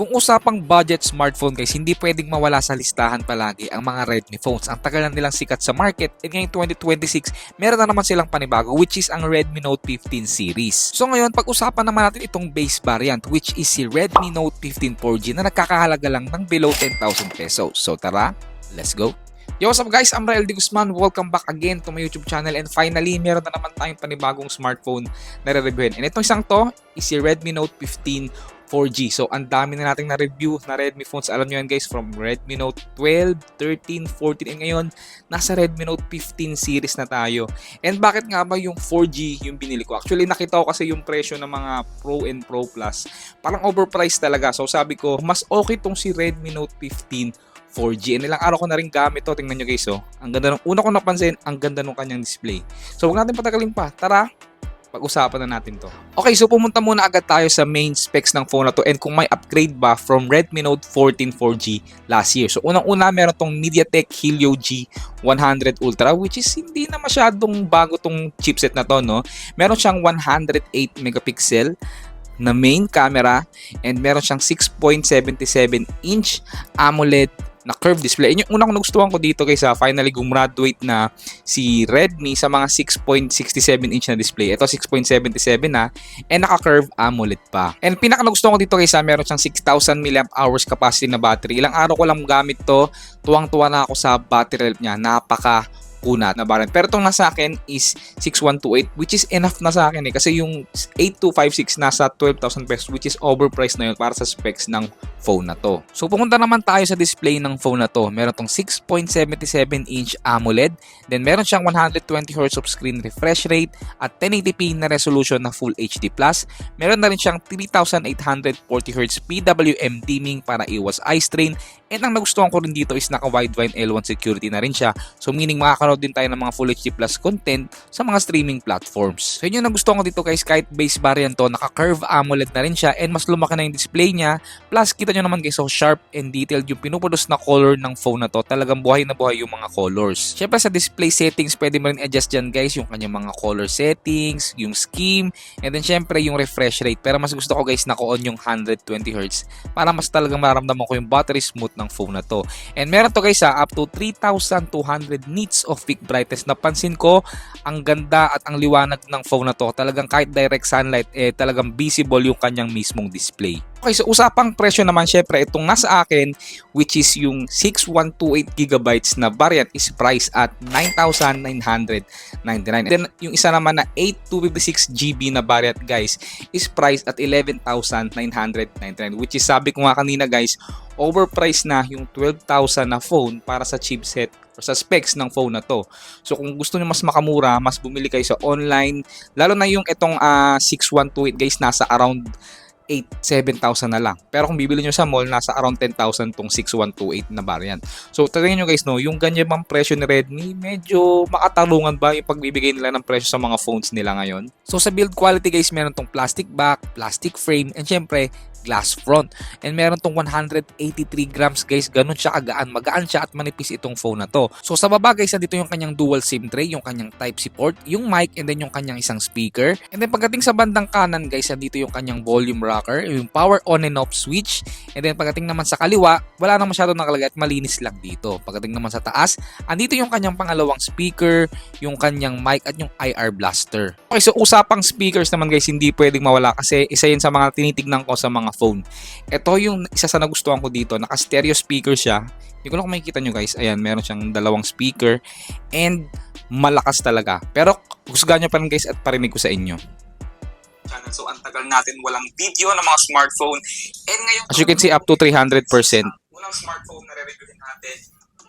Kung usapang budget smartphone guys, hindi pwedeng mawala sa listahan palagi ang mga Redmi phones. Ang tagal na nilang sikat sa market and ngayong 2026, meron na naman silang panibago which is ang Redmi Note 15 series. So ngayon, pag-usapan naman natin itong base variant which is si Redmi Note 15 4G na nagkakahalaga lang ng below 10,000 pesos. So tara, let's go! Yo, what's up guys? I'm Rael D. Guzman. Welcome back again to my YouTube channel and finally, meron na naman tayong panibagong smartphone na re-reviewin. And itong isang to is si Redmi Note 15 4G. So, ang dami na nating na-review na Redmi phones. Alam nyo yan guys, from Redmi Note 12, 13, 14, and ngayon, nasa Redmi Note 15 series na tayo. And bakit nga ba yung 4G yung binili ko? Actually, nakita ko kasi yung presyo ng mga Pro and Pro Plus. Parang overpriced talaga. So, sabi ko, mas okay tong si Redmi Note 15 4G. And ilang araw ko na rin gamit to. Tingnan nyo guys, oh. Ang ganda nung, una ko napansin, ang ganda nung kanyang display. So, huwag natin patagalin pa. Tara, pag-usapan na natin to. Okay, so pumunta muna agad tayo sa main specs ng phone na to and kung may upgrade ba from Redmi Note 14 4G last year. So, unang-una, meron tong MediaTek Helio G100 Ultra which is hindi na masyadong bago tong chipset na to, no? Meron siyang 108 megapixel na main camera and meron siyang 6.77 inch AMOLED na curved display. And yung unang nagustuhan ko dito guys, finally gumraduate na si Redmi sa mga 6.67 inch na display. Ito 6.77 na and naka-curve AMOLED pa. And pinaka nagustuhan ko dito guys, meron siyang 6,000 mAh capacity na battery. Ilang araw ko lang gamit to, tuwang-tuwa na ako sa battery health niya. Napaka kunat na variant. Pero itong nasa akin is 6128 which is enough na sa akin kasi yung 8256 nasa 12,000 pesos which is overpriced na yun para sa specs ng phone na to. So pumunta naman tayo sa display ng phone na to. Meron tong 6.77 inch AMOLED, then meron siyang 120Hz of screen refresh rate at 1080p na resolution na Full HD+. Meron na rin siyang 3840Hz PWM dimming para iwas eye strain. And ang nagustuhan ko rin dito is naka-widevine L1 security na rin siya. So meaning makakanood din tayo ng mga Full HD Plus content sa mga streaming platforms. So yun yung nagustuhan ko dito guys, kahit base variant to, naka-curve AMOLED na rin siya and mas lumaki na yung display niya. Plus kita nyo naman guys, so sharp and detailed yung pinuproduce na color ng phone na to. Talagang buhay na buhay yung mga colors. Syempre sa display settings, pwede mo rin adjust dyan guys yung kanyang mga color settings, yung scheme, and then syempre yung refresh rate. Pero mas gusto ko guys naka-on yung 120Hz para mas talagang mararamdaman ko yung battery smooth ng phone na to. And meron to guys up to 3,200 nits of peak brightness. Napansin ko ang ganda at ang liwanag ng phone na to. Talagang kahit direct sunlight talagang visible yung kanyang mismong display. Okay, so usapang presyo naman syempre itong nasa akin which is yung 6128GB na variant is priced at 9,999. Then yung isa naman na 8256GB na variant guys is priced at 11,999 which is sabi ko nga kanina guys, overpriced na yung 12,000 na phone para sa chipset or sa specs ng phone na to. So kung gusto niyo mas makamura, mas bumili kayo sa online, lalo na yung itong 6128 guys nasa around 7,000 na lang. Pero kung bibili nyo sa mall, nasa around 10,000 tong 6128 na variant. So, tingnan nyo guys, no, yung ganyan bang presyo ni Redmi, medyo makatarungan ba yung pagbibigay nila ng presyo sa mga phones nila ngayon? So, sa build quality guys, meron tong plastic back, plastic frame, and syempre, glass front. And meron tong 183 grams guys, ganun siya kagaan, magaan siya at manipis itong phone na to. So sa baba guys, dito yung kanyang dual SIM tray, yung kanyang Type-C port, yung mic, and then yung kanyang isang speaker. And then pagdating sa bandang kanan guys, dito yung kanyang volume rocker, yung power on and off switch. And then pagdating naman sa kaliwa, wala na masyado nakalagay at malinis lang dito. Pagdating naman sa taas, andito yung kanyang pangalawang speaker, yung kanyang mic at yung IR blaster. Okay, so usapang speakers naman guys, hindi pwedeng mawala kasi isa yun sa mga tinitignan ko sa mga phone. Ito yung isa sa nagustuhan ko dito, naka-stereo speaker siya. Hindi ko lang kung makikita nyo guys, ayan, meron siyang dalawang speaker and malakas talaga. Pero husgahan nyo pa rin guys at parinig ko sa inyo. So ang tagal natin walang video ng mga smartphone and ngayon, as you can see, up to 300%. Unang smartphone na re-reviewin natin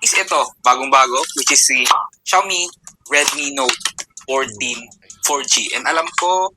is ito, bagong-bago, which is si Xiaomi Redmi Note 14 4G. And alam ko,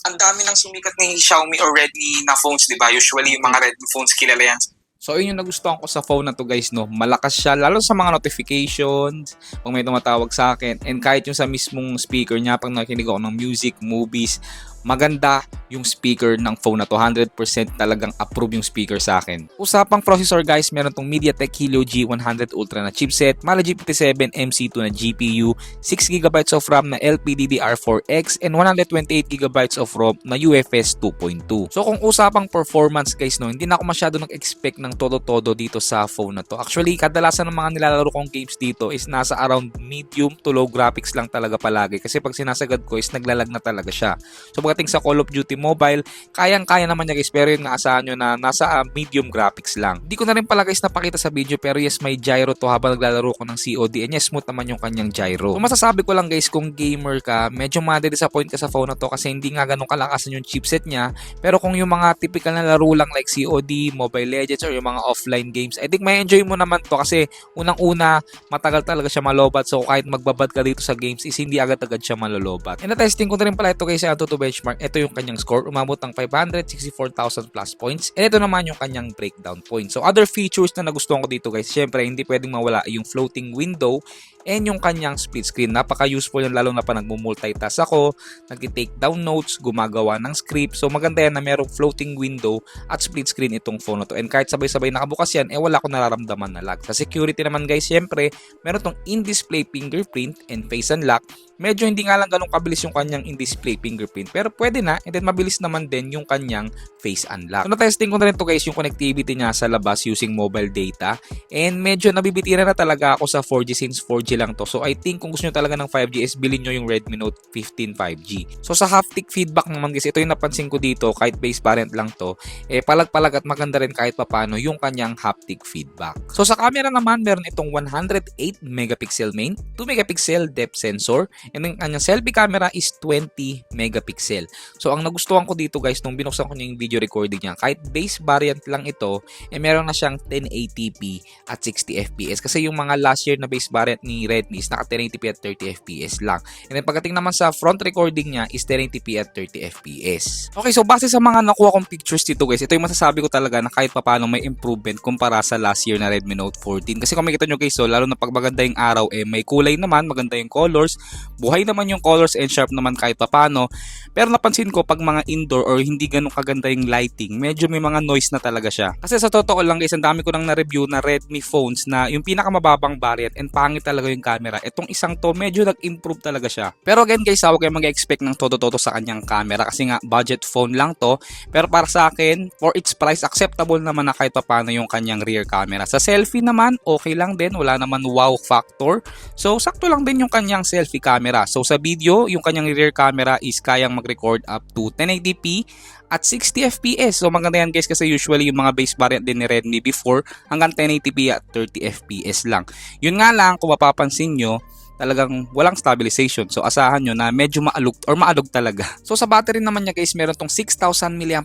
ang dami nang sumikat ni Xiaomi or Redmi na phones, di ba? Usually, yung mga Redmi phones, kilala yan. So, yun yung nagustuhan ko sa phone na to guys, no? Malakas siya, lalo sa mga notifications, kung may tumatawag sa akin. And kahit yung sa mismong speaker niya, pag nakikinig ako ng music, movies, maganda yung speaker ng phone na to. 100% talagang approve yung speaker sa akin. Usapang processor guys, meron tong MediaTek Helio G100 Ultra na chipset, Mali G57 MC2 na GPU, 6GB of RAM na LPDDR4X, and 128GB of ROM na UFS 2.2. So kung usapang performance guys, no, hindi na ako masyado nag-expect ng todo-todo dito sa phone na to. Actually, kadalasan ng mga nilalaro kong games dito is nasa around medium to low graphics lang talaga palagi. Kasi pag sinasagad ko is naglalag na talaga siya. So pagdating sa Call of Duty Mobile, kayang-kaya naman niya guys, pero yun nga asahan nyo na nasa medium graphics lang. Hindi ko na rin pala guys napakita sa video, pero yes, may gyro to habang naglalaro ko ng COD, and yes, smooth naman yung kanyang gyro. So masasabi ko lang guys, kung gamer ka, medyo ma-disappoint ka sa phone na to kasi hindi nga ganun kalakasan yung chipset niya, pero kung yung mga typical na laro lang like COD, Mobile Legends, or yung mga offline games, I think may enjoy mo naman to kasi unang-una, matagal talaga siya malobat, so kahit magbabad ka dito sa games is hindi agad-agad siya malolobat. And na-testing ko na rin pala ito guys sa Antutu Benchmark. Ito yung kanyang score, umabot ng 564,000 plus points, and ito naman yung kanyang breakdown points. So other features na nagustuhan ko dito guys, syempre hindi pwedeng mawala yung floating window and yung kanyang split screen. Napaka-useful yan lalo na pa nagmo-multitask ako, nag-take down notes, gumagawa ng script. So maganda yan na merong floating window at split screen itong phone na to. And kahit sabay-sabay nakabukas yan, wala ko nararamdaman na lag. Sa security naman guys, syempre, meron tong in-display fingerprint and face unlock. Medyo hindi nga lang ganun kabilis yung kanyang in-display fingerprint, pero pwede na, and then mabilis naman din yung kanyang face unlock. So na-testing ko na rin to guys yung connectivity niya sa labas using mobile data, and medyo nabibitira na talaga ako sa 4G since 4G lang to. So I think kung gusto nyo talaga ng 5G is bilhin nyo yung Redmi Note 15 5G. So sa haptic feedback naman guys, ito yung napansin ko dito, kahit base variant lang to, palag-palag at maganda rin kahit papano yung kanyang haptic feedback. So sa camera naman, meron itong 108 megapixel main, 2 megapixel depth sensor, and yung kanyang selfie camera is 20 megapixel. So ang nagustuhan ko dito guys, nung binuksan ko niya yung video recording niya, kahit base variant lang ito, meron na siyang 1080p at 60 fps. Kasi yung mga last year na base variant ni Redmi is naka 1080p at 30 fps lang. And then pagdating naman sa front recording niya is 1080p at 30 fps. Okay, so base sa mga nakuha kong pictures dito guys, ito yung masasabi ko talaga na kahit papaano may improvement kumpara sa last year na Redmi Note 14. Kasi kung makikita nyo guys, so lalo na pag maganda yung araw, may kulay naman, maganda yung colors, buhay naman yung colors and sharp naman kahit papano. Pero napansin ko pag mga indoor or hindi ganun kaganda yung lighting, medyo may mga noise na talaga siya. Kasi sa totoo lang guys, ang dami ko nang na-review na Redmi phones na yung pinakamababang variant and pangit talaga yung camera. Itong isang to, medyo nag-improve talaga siya. Pero again guys, huwag kayo mag-expect ng todo-todo sa kanyang camera kasi nga budget phone lang to. Pero para sa akin, for its price, acceptable naman na kahit papano yung kanyang rear camera. Sa selfie naman, okay lang din, wala naman wow factor. So sakto lang din yung kanyang selfie camera. So sa video, yung kanyang rear camera is kayang mag-record up to 1080p at 60 fps. So maganda yan guys kasi usually yung mga base variant din ni Redmi before hanggang 1080p at 30 fps lang. Yun nga lang, kung mapapansin nyo, talagang walang stabilization. So asahan nyo na medyo maalog talaga. So sa battery naman niya guys, meron tong 6,000 mAh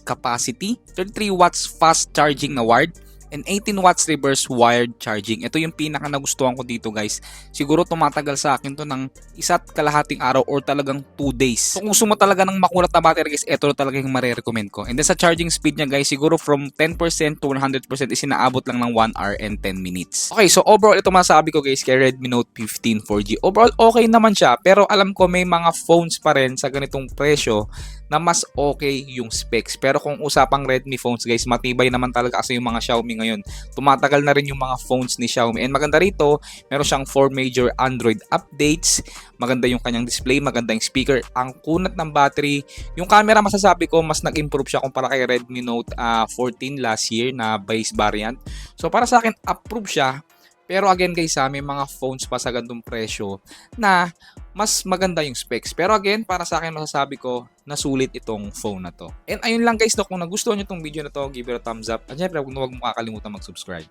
capacity, 33 watts fast charging na wired, and 18 watts reverse wired charging. Ito yung pinaka nagustuhan ko dito guys. Siguro tumatagal sa akin to ng 1.5 araw or talagang 2 days. So kung gusto mo talaga ng makulat na battery guys, ito talaga yung marirecommend ko. And then sa charging speed niya guys, siguro from 10% to 100% is inaabot lang ng 1 hour and 10 minutes. Okay, so overall ito masasabi ko guys kay Redmi Note 15 4G. Overall okay naman siya, pero alam ko may mga phones pa rin sa ganitong presyo na mas okay yung specs. Pero kung usapang Redmi phones guys, matibay naman talaga kasi yung mga Xiaomi ngayon. Tumatagal na rin yung mga phones ni Xiaomi. And maganda rito, meron siyang 4 major Android updates. Maganda yung kanyang display, maganda yung speaker. Ang kunat ng battery, yung camera masasabi ko mas nag-improve siya kumpara kay Redmi Note 14 last year na base variant. So para sa akin, approve siya. Pero again guys, may mga phones pa sa ganitong presyo na mas maganda yung specs. Pero again, para sa akin masasabi ko na sulit itong phone na to. And ayun lang guys, kung nagustuhan nyo itong video na to, give it a thumbs up. At syempre, huwag mo kakalimutan mag-subscribe.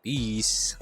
Peace!